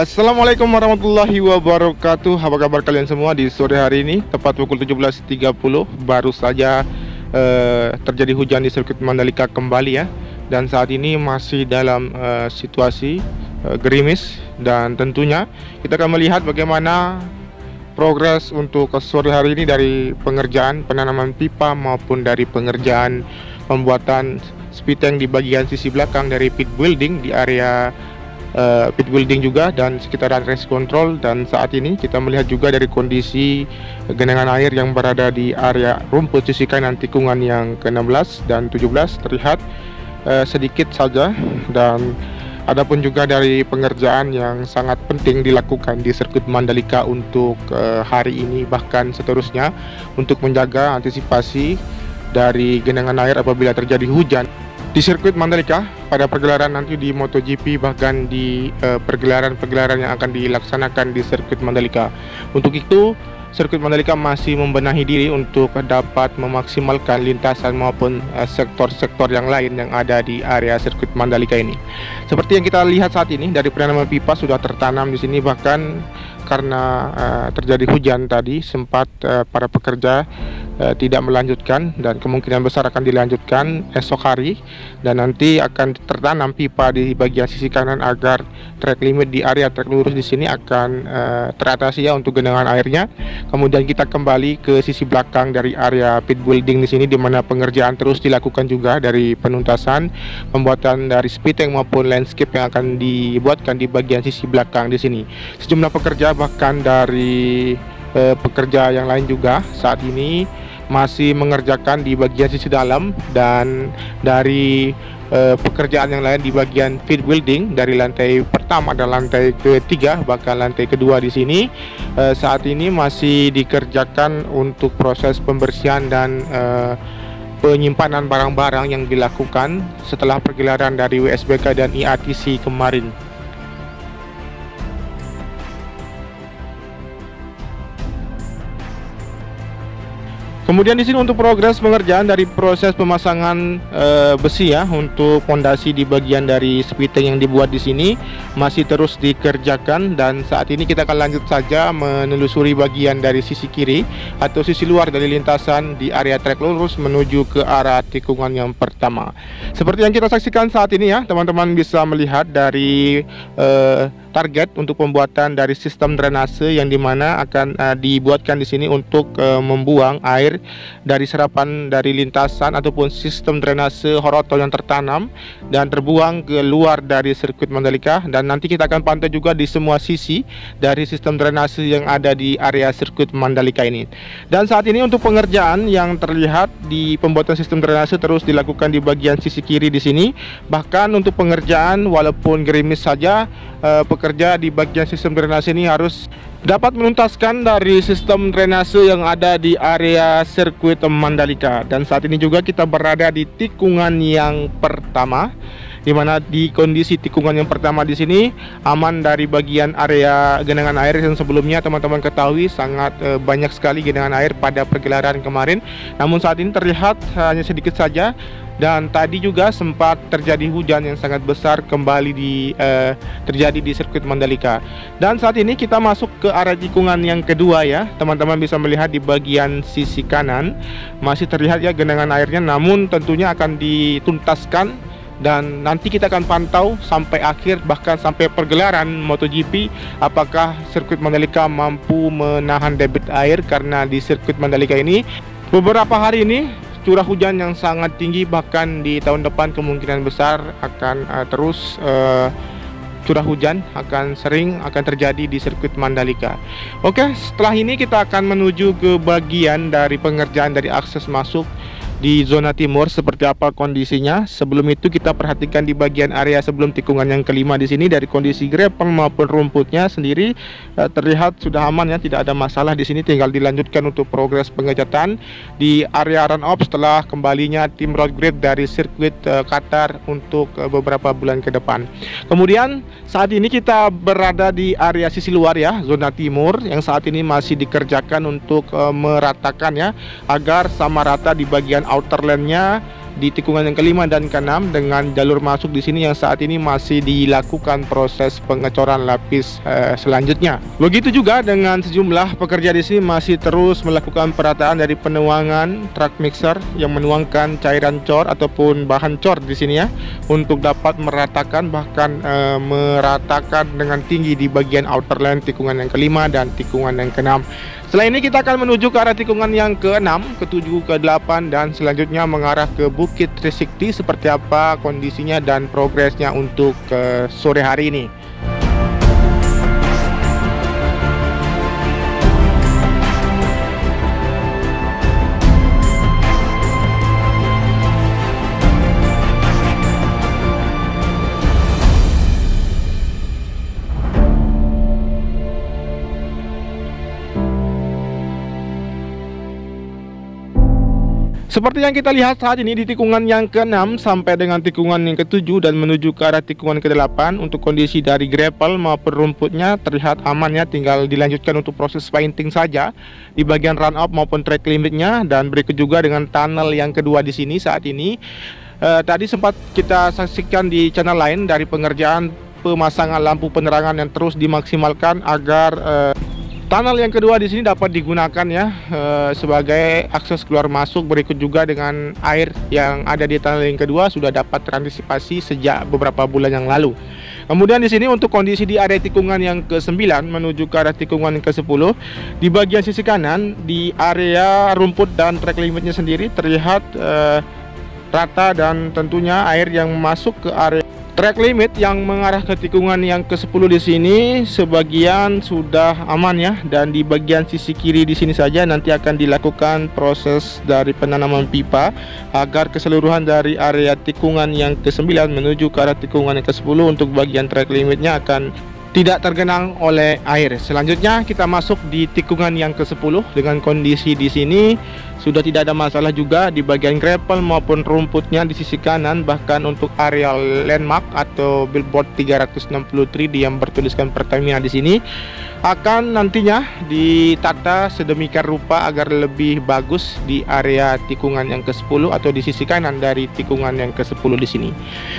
Assalamualaikum warahmatullahi wabarakatuh. Apa kabar kalian semua di sore hari ini? Tepat pukul 17.30 baru saja terjadi hujan di sirkuit Mandalika kembali ya. Dan saat ini masih dalam situasi gerimis. Dan tentunya kita akan melihat bagaimana progres untuk sore hari ini dari pengerjaan penanaman pipa maupun dari pengerjaan pembuatan speed tank di bagian sisi belakang dari pit building di area pit building juga dan sekitaran race control. Dan saat ini kita melihat juga dari kondisi genangan air yang berada di area rumput sisi kanan tikungan yang ke-16 dan 17 terlihat sedikit saja. Dan adapun juga dari pengerjaan yang sangat penting dilakukan di sirkuit Mandalika untuk hari ini bahkan seterusnya untuk menjaga antisipasi dari genangan air apabila terjadi hujan di sirkuit Mandalika pada pergelaran nanti di MotoGP, bahkan di pergelaran-pergelaran yang akan dilaksanakan di sirkuit Mandalika. Untuk itu, sirkuit Mandalika masih membenahi diri untuk dapat memaksimalkan lintasan maupun sektor-sektor yang lain yang ada di area sirkuit Mandalika ini. Seperti yang kita lihat saat ini, dari penanaman pipa sudah tertanam di sini, bahkan karena terjadi hujan tadi sempat para pekerja tidak melanjutkan dan kemungkinan besar akan dilanjutkan esok hari, dan nanti akan tertanam pipa di bagian sisi kanan agar track limit di area track lurus di sini akan teratasi ya untuk genangan airnya. Kemudian kita kembali ke sisi belakang dari area pit building di sini, di mana pengerjaan terus dilakukan juga dari penuntasan pembuatan dari speed tank maupun landscape yang akan dibuatkan di bagian sisi belakang di sini. Sejumlah pekerja bahkan dari pekerja yang lain juga saat ini masih mengerjakan di bagian sisi dalam, dan dari pekerjaan yang lain di bagian pit building dari lantai pertama dan lantai ketiga bahkan lantai kedua di sini saat ini masih dikerjakan untuk proses pembersihan dan penyimpanan barang-barang yang dilakukan setelah pergelaran dari WSBK dan IATC kemarin. Kemudian di sini untuk progres pengerjaan dari proses pemasangan besi ya untuk fondasi di bagian dari speed tank yang dibuat di sini masih terus dikerjakan, dan saat ini kita akan lanjut saja menelusuri bagian dari sisi kiri atau sisi luar dari lintasan di area trek lurus menuju ke arah tikungan yang pertama. Seperti yang kita saksikan saat ini ya, teman-teman bisa melihat dari target untuk pembuatan dari sistem drainase yang dimana akan dibuatkan di sini untuk membuang air dari serapan dari lintasan ataupun sistem drainase horotol yang tertanam dan terbuang ke luar dari sirkuit Mandalika. Dan nanti kita akan pantau juga di semua sisi dari sistem drainase yang ada di area sirkuit Mandalika ini. Dan saat ini untuk pengerjaan yang terlihat di pembuatan sistem drainase terus dilakukan di bagian sisi kiri di sini. Bahkan untuk pengerjaan walaupun gerimis saja, pekerja di bagian sistem drainase ini harus dapat menuntaskan dari sistem drainase yang ada di area sirkuit Mandalika. Dan saat ini juga kita berada di tikungan yang pertama, di mana di kondisi tikungan yang pertama di sini aman dari bagian area genangan air yang sebelumnya teman-teman ketahui sangat banyak sekali genangan air pada pergelaran kemarin. Namun saat ini terlihat hanya sedikit saja. Dan tadi juga sempat terjadi hujan yang sangat besar kembali terjadi di sirkuit Mandalika. Dan saat ini kita masuk ke arah tikungan yang kedua ya. Teman-teman bisa melihat di bagian sisi kanan masih terlihat ya genangan airnya, namun tentunya akan dituntaskan dan nanti kita akan pantau sampai akhir bahkan sampai pergelaran MotoGP apakah sirkuit Mandalika mampu menahan debit air, karena di sirkuit Mandalika ini beberapa hari ini curah hujan yang sangat tinggi, bahkan di tahun depan kemungkinan besar akan terus curah hujan akan terjadi di sirkuit Mandalika. Oke, setelah ini kita akan menuju ke bagian dari pengerjaan dari akses masuk di zona timur seperti apa kondisinya. Sebelum itu kita perhatikan di bagian area sebelum tikungan yang kelima di sini, dari kondisi grepeng maupun rumputnya sendiri terlihat sudah aman ya, tidak ada masalah di sini. Tinggal dilanjutkan untuk progres pengecatan di area run off setelah kembalinya tim road grip dari sirkuit Qatar untuk beberapa bulan ke depan. Kemudian saat ini kita berada di area sisi luar ya, zona timur, yang saat ini masih dikerjakan untuk meratakan ya agar sama rata di bagian outer lane-nya di tikungan yang kelima dan keenam dengan jalur masuk di sini yang saat ini masih dilakukan proses pengecoran lapis selanjutnya. Begitu juga dengan sejumlah pekerja di sini masih terus melakukan perataan dari penuangan truk mixer yang menuangkan cairan cor ataupun bahan cor di sini ya, untuk dapat meratakan bahkan meratakan dengan tinggi di bagian outer line tikungan yang kelima dan tikungan yang keenam. Setelah ini kita akan menuju ke arah tikungan yang ke-6, ke-7, ke-8 dan selanjutnya mengarah ke Bukit Trisakti seperti apa kondisinya dan progresnya untuk sore hari ini. Seperti yang kita lihat saat ini di tikungan yang ke-6 sampai dengan tikungan yang ke-7 dan menuju ke arah tikungan ke-8, untuk kondisi dari gravel maupun rumputnya terlihat aman ya, tinggal dilanjutkan untuk proses painting saja di bagian run up maupun track limitnya. Dan berikut juga dengan tunnel yang kedua di sini saat ini. Tadi sempat kita saksikan di channel lain dari pengerjaan pemasangan lampu penerangan yang terus dimaksimalkan agar tunnel yang kedua di sini dapat digunakan ya sebagai akses keluar masuk. Berikut juga dengan air yang ada di tunnel yang kedua sudah dapat terantisipasi sejak beberapa bulan yang lalu. Kemudian di sini untuk kondisi di area tikungan yang ke-9 menuju ke arah tikungan yang ke-10, di bagian sisi kanan di area rumput dan track limitnya sendiri terlihat rata, dan tentunya air yang masuk ke area track limit yang mengarah ke tikungan yang ke-10 di sini sebagian sudah aman ya, dan di bagian sisi kiri di sini saja nanti akan dilakukan proses dari penanaman pipa agar keseluruhan dari area tikungan yang ke-9 menuju ke arah tikungan yang ke-10 untuk bagian track limitnya akan tidak tergenang oleh air. Selanjutnya kita masuk di tikungan yang ke-10 dengan kondisi di sini sudah tidak ada masalah juga di bagian gravel maupun rumputnya di sisi kanan, bahkan untuk area landmark atau billboard 363 yang bertuliskan Pertamina di sini akan nantinya ditata sedemikian rupa agar lebih bagus di area tikungan yang ke-10 atau di sisi kanan dari tikungan yang ke-10 di sini.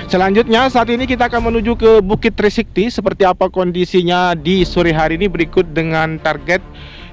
Selanjutnya saat ini kita akan menuju ke Bukit Trisakti. Seperti apa kondisinya di sore hari ini berikut dengan target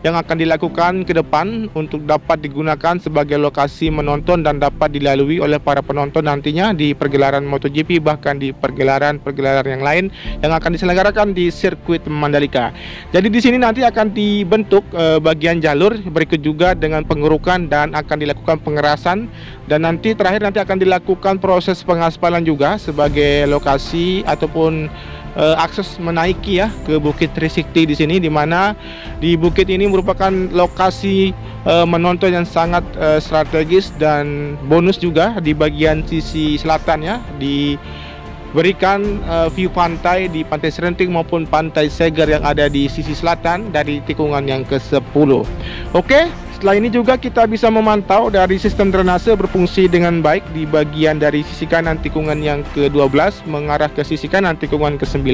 yang akan dilakukan ke depan untuk dapat digunakan sebagai lokasi menonton dan dapat dilalui oleh para penonton nantinya di pergelaran MotoGP, bahkan di pergelaran-pergelaran yang lain yang akan diselenggarakan di sirkuit Mandalika. Jadi di sini nanti akan dibentuk bagian jalur, berikut juga dengan pengurukan dan akan dilakukan pengerasan, dan nanti terakhir nanti akan dilakukan proses pengaspalan juga sebagai lokasi ataupun akses menaiki ya ke Bukit Trisakti di sini, di mana di bukit ini merupakan lokasi menonton yang sangat strategis, dan bonus juga di bagian sisi selatan ya diberikan view pantai di Pantai Serenting maupun Pantai Seger yang ada di sisi selatan dari tikungan yang ke-10. Oke. Setelah ini juga kita bisa memantau dari sistem drainase berfungsi dengan baik di bagian dari sisi kanan tikungan yang ke-12 mengarah ke sisi kanan tikungan ke-9.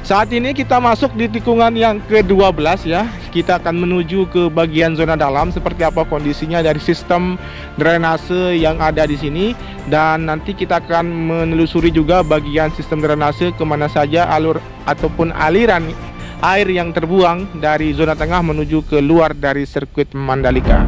Saat ini kita masuk di tikungan yang ke-12 ya. Kita akan menuju ke bagian zona dalam seperti apa kondisinya dari sistem drainase yang ada di sini, dan nanti kita akan menelusuri juga bagian sistem drainase kemana saja alur ataupun aliran air yang terbuang dari zona tengah menuju ke luar dari sirkuit Mandalika.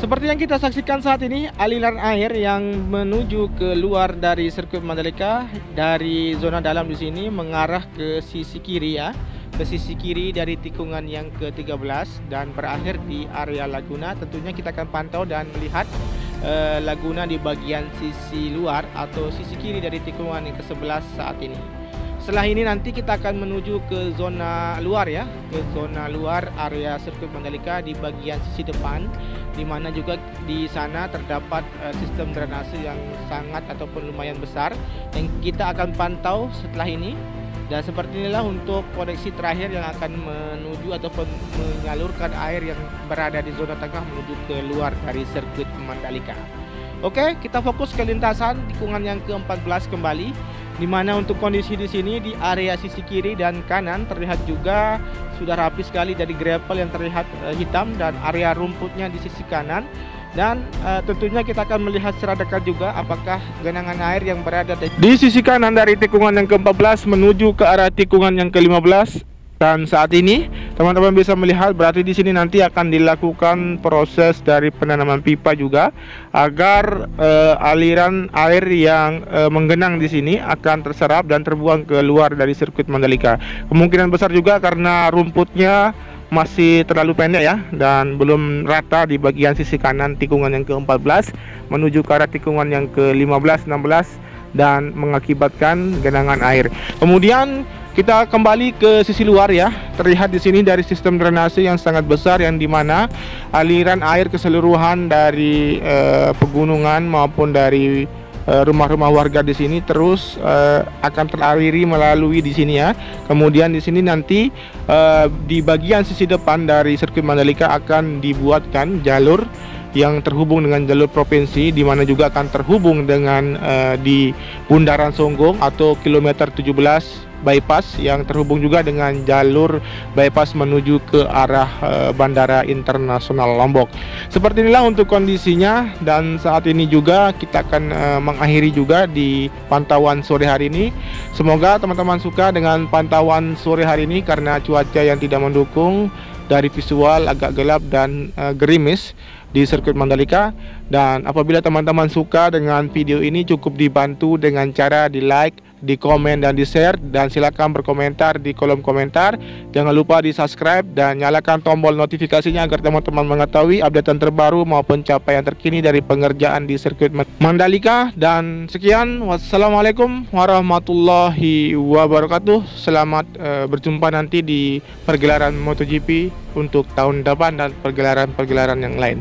Seperti yang kita saksikan saat ini, aliran air yang menuju ke luar dari sirkuit Mandalika dari zona dalam di sini mengarah ke sisi kiri ya, ke sisi kiri dari tikungan yang ke-13 dan berakhir di area Laguna. Tentunya kita akan pantau dan melihat Laguna di bagian sisi luar atau sisi kiri dari tikungan yang ke-11 saat ini. Setelah ini nanti kita akan menuju ke zona luar ya, ke zona luar area sirkuit Mandalika di bagian sisi depan, di mana juga di sana terdapat sistem drainase yang sangat ataupun lumayan besar yang kita akan pantau setelah ini. Dan seperti inilah untuk koneksi terakhir yang akan menuju ataupun menyalurkan air yang berada di zona tengah menuju ke luar dari sirkuit Mandalika. Oke, kita fokus ke lintasan tikungan yang ke-14 kembali, di mana untuk kondisi di sini di area sisi kiri dan kanan terlihat juga sudah rapi sekali dari gravel yang terlihat hitam dan area rumputnya di sisi kanan. Dan tentunya kita akan melihat secara dekat juga apakah genangan air yang berada di sisi kanan dari tikungan yang ke-14 menuju ke arah tikungan yang ke-15. Dan saat ini teman-teman bisa melihat berarti di sini nanti akan dilakukan proses dari penanaman pipa juga agar aliran air yang menggenang di sini akan terserap dan terbuang ke luar dari sirkuit Mandalika. Kemungkinan besar juga karena rumputnya masih terlalu pendek ya dan belum rata di bagian sisi kanan tikungan yang ke-14 menuju ke arah tikungan yang ke-15, 16 dan mengakibatkan genangan air. Kemudian kita kembali ke sisi luar ya. Terlihat di sini dari sistem drainase yang sangat besar yang dimana aliran air keseluruhan dari pegunungan maupun dari rumah-rumah warga di sini terus akan teraliri melalui di sini ya. Kemudian di sini nanti di bagian sisi depan dari sirkuit Mandalika akan dibuatkan jalur yang terhubung dengan jalur provinsi, di mana juga akan terhubung dengan di Bundaran Songgong atau kilometer 17 bypass yang terhubung juga dengan jalur bypass menuju ke arah Bandara Internasional Lombok. Seperti inilah untuk kondisinya, dan saat ini juga kita akan mengakhiri juga di pantauan sore hari ini. Semoga teman-teman suka dengan pantauan sore hari ini karena cuaca yang tidak mendukung, dari visual agak gelap dan gerimis di sirkuit Mandalika. Dan apabila teman-teman suka dengan video ini, cukup dibantu dengan cara di like, di komen dan di share, dan silakan berkomentar di kolom komentar. Jangan lupa di subscribe dan nyalakan tombol notifikasinya agar teman-teman mengetahui updatean terbaru maupun capaian terkini dari pengerjaan di sirkuit Mandalika. Dan sekian, wassalamualaikum warahmatullahi wabarakatuh. Selamat berjumpa nanti di pergelaran MotoGP untuk tahun depan dan pergelaran-pergelaran yang lain.